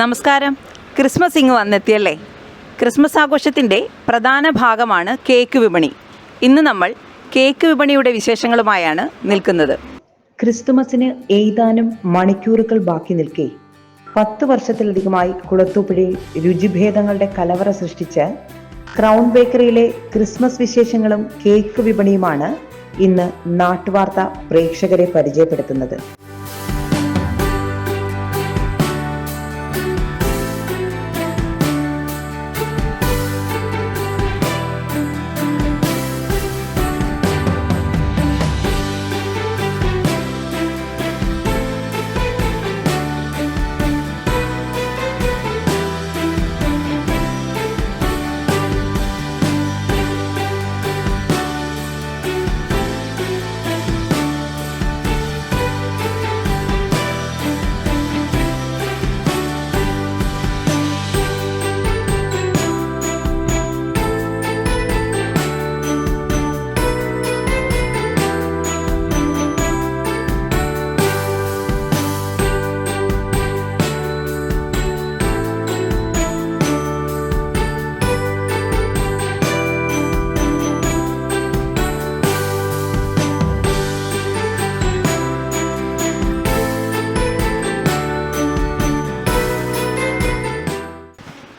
നമസ്കാരം. ക്രിസ്മസ് ഇങ്ങ് വന്നെത്തിയല്ലേ. ക്രിസ്മസ് ആഘോഷത്തിൻ്റെ പ്രധാന ഭാഗമാണ് കേക്ക് വിപണി. ഇന്ന് നമ്മൾ കേക്ക് വിപണിയുടെ വിശേഷങ്ങളുമായാണ് നിൽക്കുന്നത്. ക്രിസ്തുമസിന് ഏതാനും മണിക്കൂറുകൾ ബാക്കി നിൽക്കെ 10 വർഷത്തിലധികമായി കുളത്തൂപ്പുഴയിൽ രുചിഭേദങ്ങളുടെ കലവറ സൃഷ്ടിച്ച ക്രൗൺ ബേക്കറിയിലെ ക്രിസ്മസ് വിശേഷങ്ങളും കേക്ക് വിപണിയുമാണ് ഇന്ന് നാട്ടുവാർത്ത പ്രേക്ഷകരെ പരിചയപ്പെടുത്തുന്നത്.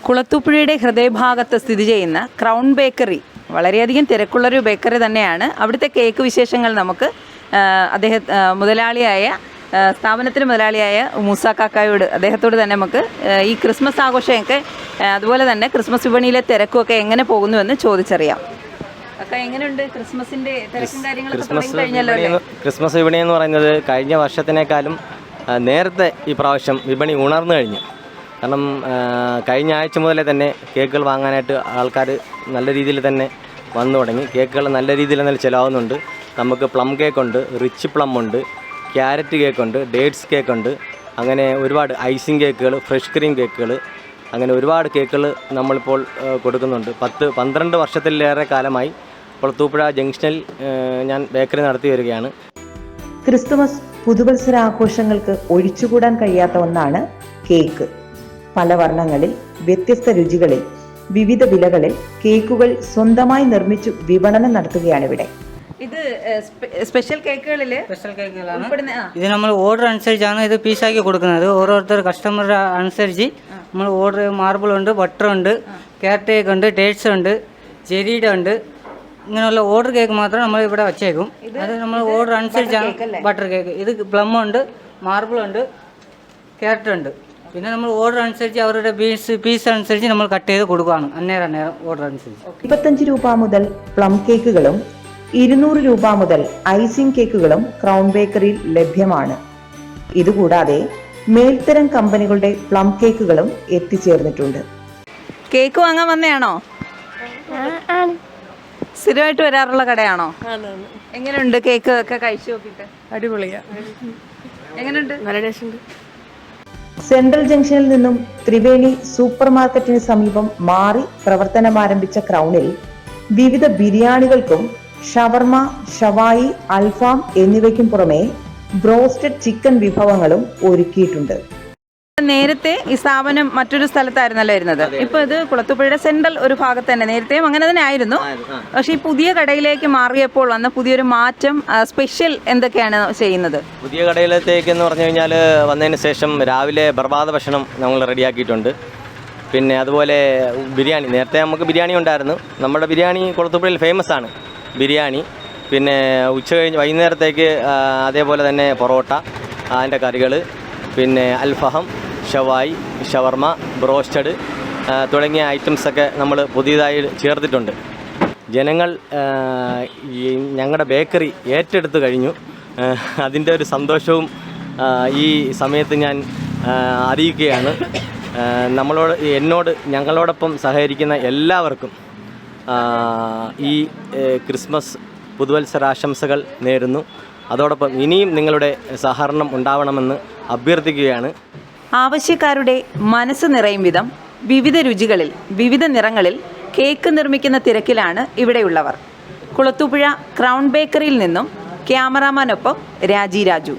കുളത്തൂപ്പുഴയുടെ ഹൃദയഭാഗത്ത് സ്ഥിതി ചെയ്യുന്ന ക്രൗൺ ബേക്കറി വളരെയധികം തിരക്കുള്ളൊരു ബേക്കറി തന്നെയാണ്. അവിടുത്തെ കേക്ക് വിശേഷങ്ങൾ നമുക്ക് സ്ഥാപനത്തിന് മുതലാളിയായ മൂസ കാക്കായോട് അദ്ദേഹത്തോട് തന്നെ നമുക്ക് ഈ ക്രിസ്മസ് ആഘോഷമൊക്കെ അതുപോലെ തന്നെ ക്രിസ്മസ് വിപണിയിലെ തിരക്കുമൊക്കെ എങ്ങനെ പോകുന്നുവെന്ന് ചോദിച്ചറിയാം. ഒക്കെ എങ്ങനെയുണ്ട് ക്രിസ്മസിൻ്റെ തിരക്കും കാര്യങ്ങളൊക്കെ തുടങ്ങി കഴിഞ്ഞല്ലോ? ക്രിസ്മസ് വിപണി എന്ന് പറയുന്നത് കഴിഞ്ഞ വർഷത്തിനേക്കാളും നേരത്തെ ഈ പ്രാവശ്യം വിപണി ഉണർന്നു കഴിഞ്ഞു. കാരണം കഴിഞ്ഞ ആഴ്ച മുതലേ തന്നെ കേക്കുകൾ വാങ്ങാനായിട്ട് ആൾക്കാർ നല്ല രീതിയിൽ തന്നെ വന്നു തുടങ്ങി. കേക്കുകൾ നല്ല രീതിയിൽ തന്നെ ചിലവാകുന്നുണ്ട്. നമുക്ക് പ്ലം കേക്കുണ്ട്, റിച്ച് പ്ലം ഉണ്ട്, ക്യാരറ്റ് കേക്കുണ്ട്, ഡേറ്റ്സ് കേക്കുണ്ട്, അങ്ങനെ ഒരുപാട് ഐസിങ് കേക്കുകൾ, ഫ്രഷ് ക്രീം കേക്കുകൾ, അങ്ങനെ ഒരുപാട് കേക്കുകൾ നമ്മളിപ്പോൾ കൊടുക്കുന്നുണ്ട്. 10-12 വർഷത്തിലേറെ കാലമായി കുളത്തൂപ്പുഴ ജംഗ്ഷനിൽ ഞാൻ ബേക്കറി നടത്തി വരികയാണ്. ക്രിസ്തുമസ് പുതുവത്സരാഘോഷങ്ങൾക്ക് ഒഴിച്ചുകൂടാൻ കഴിയാത്ത ഒന്നാണ് കേക്ക്. പല വർണ്ണങ്ങളിൽ, വ്യത്യസ്ത രുചികളിൽ, വിവിധ വിലകളിൽ കേക്കുകൾ സ്വന്തമായി നിർമ്മിച്ചു വിപണനം നടത്തുകയാണ് ഇവിടെ. ഇത് സ്പെഷ്യൽ കേക്കുകളിലാണ്. ഇത് നമ്മൾ ഓർഡർ അനുസരിച്ചാണ് ഇത് പീസാക്കി കൊടുക്കുന്നത്. ഓരോരുത്തർ കസ്റ്റമറുടെ അനുസരിച്ച് നമ്മൾ ഓർഡർ മാർബിൾ ഉണ്ട്, ബട്ടർ ഉണ്ട്, ക്യാരറ്റ് കേക്ക് ഉണ്ട്, ഡേറ്റ്സ് ഉണ്ട്, ജെരീഡ ഉണ്ട്. ഇങ്ങനെയുള്ള ഓർഡർ കേക്ക് മാത്രം നമ്മൾ ഇവിടെ വച്ചേക്കും. അത് നമ്മൾ ഓർഡർ അനുസരിച്ചാണ്. ബട്ടർ കേക്ക്, ഇത് പ്ലം ഉണ്ട്, മാർബിൾ ഉണ്ട്, ക്യാരറ്റ് ഉണ്ട്. പിന്നെ നമ്മൾ ഓർഡർ അനുസരിച്ച് അവരുടെ പീസ് അനുസരിച്ച് നമ്മൾ കട്ട് ചെയ്ത് കൊടുക്കുകയാണ്. അന്നേരം ഓർഡർ അനുസരിച്ച് 25 രൂപ മുതൽ പ്ലം കേക്കുകളും 200 രൂപ മുതൽ ഐസിംഗ് കേക്കുകളും ക്രൗൺ ബേക്കറിയിൽ ലഭ്യമാണ്. ഇതുകൂടാതെ മേൽത്തരം കമ്പനികളുടെ പ്ലം കേക്കുകളും എത്തിച്ചേർന്നിട്ടുണ്ട്. കേക്ക് വാങ്ങാൻ വന്നയാണോ? സ്ഥിരമായിട്ട് വരാറുള്ള കടയാണോ? എങ്ങനെയുണ്ട് കേക്ക് ഒക്കെ കഴിച്ചു നോക്കിയിട്ട്? അടിപൊളിയാ. എങ്ങനെയുണ്ട്? നല്ല ടേസ്റ്റ് ഉണ്ട്. സെൻട്രൽ ജംഗ്ഷനിൽ നിന്നും ത്രിവേണി സൂപ്പർ മാർക്കറ്റിന് സമീപം മാറി പ്രവർത്തനമാരംഭിച്ച ക്രൗണിൽ വിവിധ ബിരിയാണികൾക്കും ഷവർമ, ഷവായി, അൽഫാം എന്നിവയ്ക്കും പുറമെ ബ്രോസ്റ്റഡ് ചിക്കൻ വിഭവങ്ങളും ഒരുക്കിയിട്ടുണ്ട്. നേരത്തെ ഈ സ്ഥാപനം മറ്റൊരു സ്ഥലത്തായിരുന്നല്ലോ ഇരുന്നത്. ഇപ്പൊ ഇത് കുളത്തൂപ്പുഴയുടെ സെൻട്രൽ ഒരു ഭാഗത്ത് തന്നെ, നേരത്തെയും അങ്ങനെ തന്നെ ആയിരുന്നു. പക്ഷെ ഈ പുതിയ കടയിലേക്ക് മാറിയപ്പോൾ വന്ന പുതിയൊരു മാറ്റം, സ്പെഷ്യൽ എന്തൊക്കെയാണ് ചെയ്യുന്നത്? പുതിയ കടയിലത്തേക്ക് എന്ന് പറഞ്ഞു കഴിഞ്ഞാൽ വന്നതിന് ശേഷം രാവിലെ പ്രഭാത ഭക്ഷണം നമ്മൾ റെഡിയാക്കിയിട്ടുണ്ട്. പിന്നെ അതുപോലെ ബിരിയാണി, നേരത്തെ നമുക്ക് ബിരിയാണി ഉണ്ടായിരുന്നു. നമ്മുടെ ബിരിയാണി കുളത്തൂപ്പുഴയിൽ ഫേമസ് ആണ് ബിരിയാണി. പിന്നെ ഉച്ച കഴിഞ്ഞ് വൈകുന്നേരത്തേക്ക് അതേപോലെ തന്നെ പൊറോട്ട, അതിൻ്റെ കറികൾ, പിന്നെ അൽഫഹം, ഷവായി, ഷവർമ, ബ്രോസ്റ്റഡ് തുടങ്ങിയ ഐറ്റംസൊക്കെ നമ്മൾ പുതിയതായി ചേർത്തിട്ടുണ്ട്. ജനങ്ങൾ ഞങ്ങളുടെ ബേക്കറി ഏറ്റെടുത്ത് കഴിഞ്ഞു. അതിൻ്റെ ഒരു സന്തോഷവും ഈ സമയത്ത് ഞാൻ അറിയിക്കുകയാണ്. ഞങ്ങളോടൊപ്പം സഹകരിക്കുന്ന എല്ലാവർക്കും ഈ ക്രിസ്മസ് പുതുവത്സരാശംസകൾ നേരുന്നു. അതോടൊപ്പം ഇനിയും നിങ്ങളുടെ സഹകരണം ഉണ്ടാവണമെന്ന് അഭ്യർത്ഥിക്കുകയാണ്. ആവശ്യക്കാരുടെ മനസ്സ് നിറയും വിധം വിവിധ രുചികളിൽ, വിവിധ നിറങ്ങളിൽ കേക്ക് നിർമ്മിക്കുന്ന തിരക്കിലാണ് ഇവിടെയുള്ളവർ. കുളത്തൂപ്പുഴ ക്രൗൺ ബേക്കറിയിൽ നിന്നും ക്യാമറാമാനൊപ്പം രാജി രാജു.